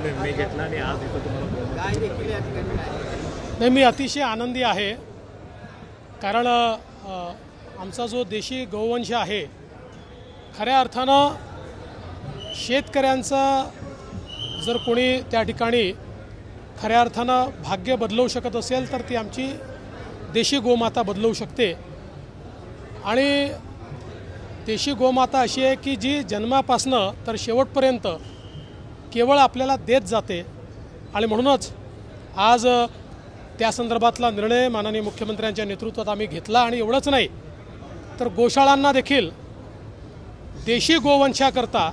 निर्णय घेतला आणि आज इथं तुम्हाला नाही, मी अतिशय आनंदी आहे, कारण आमचा जो देशी गोवंश आहे खऱ्या अर्थानं शेतकऱ्यांचा जर कोणी त्या ठिकाणी खऱ्या अर्थानं भाग्य बदलवू शकत असेल तर ती आमची देशी गोमाता बदलवू शकते। आणि देशी गोमाता अशी आहे की जी जन्मापासनं तर शेवटपर्यंत केवळ आपल्याला देत जाते। आणि म्हणूनच आज त्या संदर्भातला निर्णय माननीय मुख्यमंत्र्यांच्या नेतृत्वात आम्ही घेतला। आणि एवढंच नाही तर गोशाळांना देखील देशी गोवंशाकरता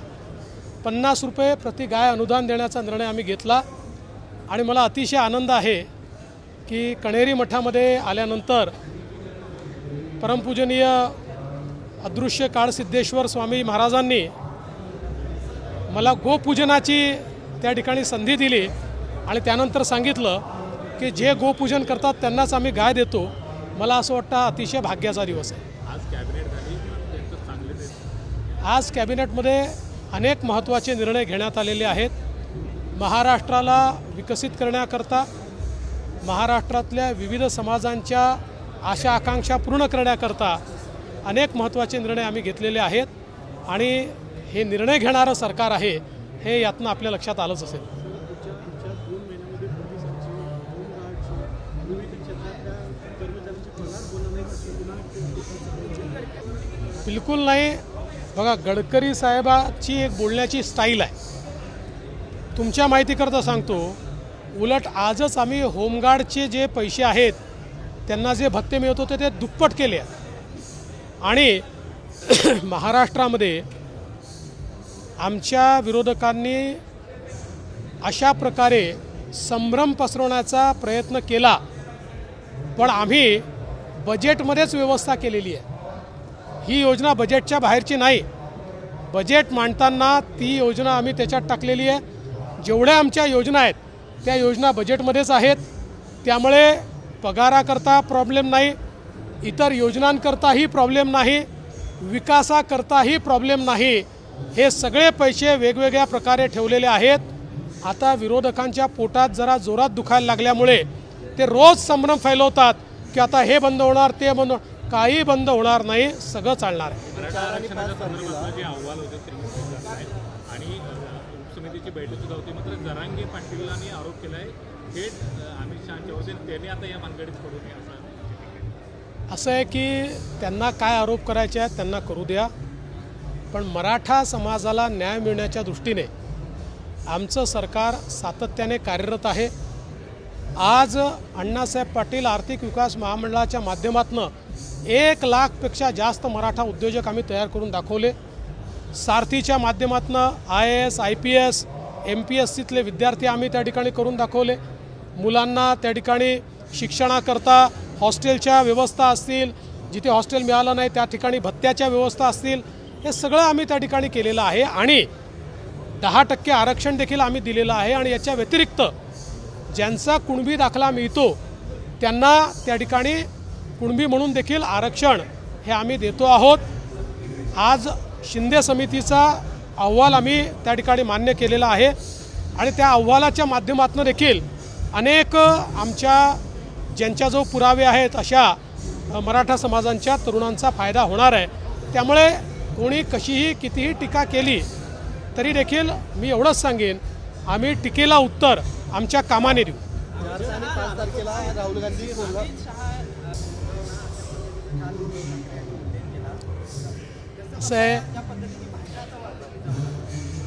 50 रुपये प्रति गाय अनुदान देण्याचा निर्णय आम्ही घेतला। आणि मला अतिशय आनंद आहे की कणेरी मठामध्ये आल्यानंतर परमपूजनीय अदृश्य काळसिद्धेश्वर स्वामी महाराजांनी मला गोपूजनाची त्या ठिकाणी संधी दिली आणि त्यानंतर सांगितलं की जे गोपूजन करतात त्यांनाच आम्ही गाय देतो। मला असं वाटतं अतिशय भाग्याचा दिवस आहे। आज कॅबिनेटमध्ये अनेक महत्त्वाचे निर्णय घेण्यात आलेले आहेत। महाराष्ट्राला विकसित करण्याकरता, महाराष्ट्रातल्या विविध समाजांच्या आशा आकांक्षा पूर्ण करण्याकरता अनेक महत्त्वाचे निर्णय आम्ही घेतलेले आहेत। आणि हे निर्णय घेणारं सरकार आहे हे यातनं आपल्या लक्षात आलंच असेल। बिलकुल नाही। बघा, गडकरी साहेबाची एक बोलण्याची स्टाईल आहे। तुमच्या माहितीकरता सांगतो, उलट आजच आम्ही होमगार्डचे जे पैसे आहेत त्यांना जे भत्ते मिळत होते ते दुप्पट केले आहेत। आणि महाराष्ट्रामध्ये आमच्या विरोधकांनी अशा प्रकारे संभ्रम पसरवण्याचा प्रयत्न केला, पण आम्ही बजेटमध्येच व्यवस्था केलेली आहे। ही योजना बजेटच्या बाहेरची नाही। बजेट मांडताना ती योजना आम्ही त्याच्यात टाकलेली आहे। जेवढ्या आमच्या योजना आहेत त्या योजना बजेटमध्येच आहेत। त्यामुळे पगाराकरता प्रॉब्लेम नाही, इतर योजनांकरताही प्रॉब्लेम नाही, विकासाकरताही प्रॉब्लेम नाही। हे सगळे पैसे वेगवेगळ्या प्रकारे ठेवलेले आहेत। आता विरोधकांच्या पोटात जरा जोरात दुखायला लागल्यामुळे ते रोज संभ्रम फैलवतात की आता हे बंद होणार, ते बंद होणार। काही बंद होणार नाही, सगळं चालणार आहे। मराठा आरक्षणाच्या संदर्भातलं जे अहवाल होते आणि उपसमितीची बैठक सुद्धा होती, मात्र जरांगे पाटीलांनी आरोप केला आहे थेट अमित शहाच्या वतीने त्यांनी आता या मानगडीत पडू नये असं आहे की त्यांना काय आरोप करायचे आहेत त्यांना करू द्या, पण मराठा समाजाला न्याय मिळण्याच्या दृष्टीने आमचं सरकार सातत्याने कार्यरत आहे। आज अण्णासाहेब पाटील आर्थिक विकास महामंडळाच्या माध्यमातून 1 लाखपेक्षा जास्त मराठा उद्योजक आम्ही तयार करून दाखवले। सारथीच्या माध्यमातून IAS, IPS, MPSCतले विद्यार्थी आम्ही त्या ठिकाणी करून दाखवले। मुलांना त्या ठिकाणी शिक्षणाकरता हॉस्टेलच्या व्यवस्था असतील, जिथे हॉस्टेल मिळालं नाही त्या ठिकाणी भत्त्याच्या व्यवस्था असतील, हे सगळं आम्ही त्या ठिकाणी केलेलं आहे। आणि 10% आरक्षण देखील आम्ही दिलेलं आहे। आणि याच्या व्यतिरिक्त ज्यांचा कुणबी दाखला मिळतो त्यांना त्या ठिकाणी कुणबी म्हणून देखील आरक्षण हे आम्ही देतो आहोत। आज शिंदे समितीचा अहवाल आम्ही त्या ठिकाणी मान्य केलेला आहे आणि त्या अहवालाच्या माध्यमातून देखील अनेक आमच्या ज्यांच्या जो पुरावे आहेत अशा मराठा समाजांच्या तरुणांचा फायदा होणार आहे। त्यामुळे कोणी कशीही कितीही टीका केली तरी देखील मी एवढंच सांगेन, आम्ही टीकेला उत्तर आमच्या कामाने देऊ। राहुल गांधी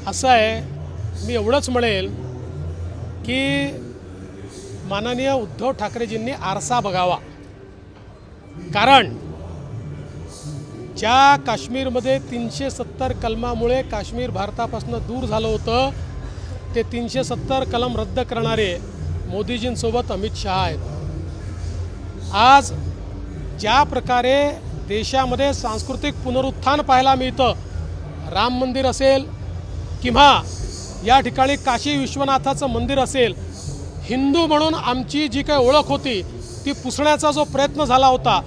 असं आहे मी एवढंच म्हणेल की माननीय उद्धव ठाकरेजींनी आरसा बघावा। कारण ज्या काश्मीरमध्ये 370 कलमामुळे काश्मीर भारतापासून दूर झालं होतं ते 370 कलम रद्द करणारे मोदीजींसोबत अमित शहा आहेत। आज ज्या प्रकारे देशामध्ये सांस्कृतिक पुनरुत्थान पाहायला मिळतं, राम मंदिर असेल किंवा या ठिकाणी काशी विश्वनाथाचं मंदिर असेल, हिंदू म्हणून आमची जी काही ओळख होती ती पुसण्याचा जो प्रयत्न झाला होता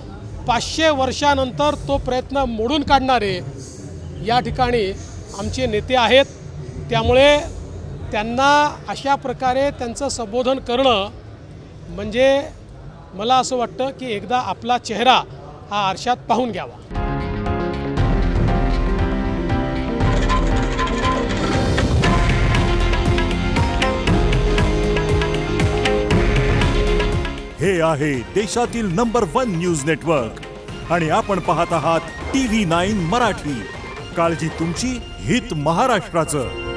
500 वर्षानंतर तो प्रयत्न मोडून काढणारे या ठिकाणी आमचे नेते आहेत। त्यामुळे त्यांना अशा प्रकारे त्यांचं संबोधन करणं म्हणजे मला असं वाटतं की एकदा आपला चेहरा हा आरशात पाहून घ्यावा. हे आहे देशातील नंबर 1 न्यूज नेटवर्क आणि आपण पाहत आहात TV9 मराठी. काळजी तुमची, हित महाराष्ट्राचं.